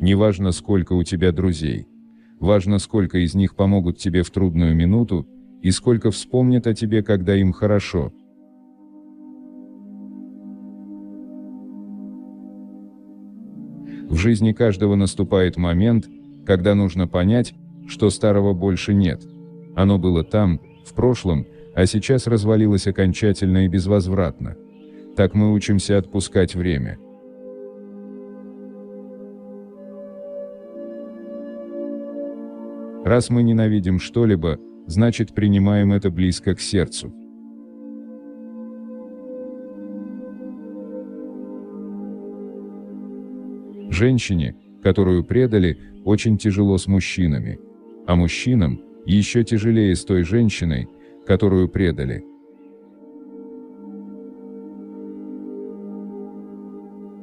Неважно, сколько у тебя друзей. Важно, сколько из них помогут тебе в трудную минуту, и сколько вспомнят о тебе, когда им хорошо. В жизни каждого наступает момент, когда нужно понять, что старого больше нет. Оно было там, в прошлом, а сейчас развалилось окончательно и безвозвратно. Так мы учимся отпускать время. Раз мы ненавидим что-либо, значит принимаем это близко к сердцу. Женщине, которую предали, очень тяжело с мужчинами, а мужчинам еще тяжелее с той женщиной, которую предали.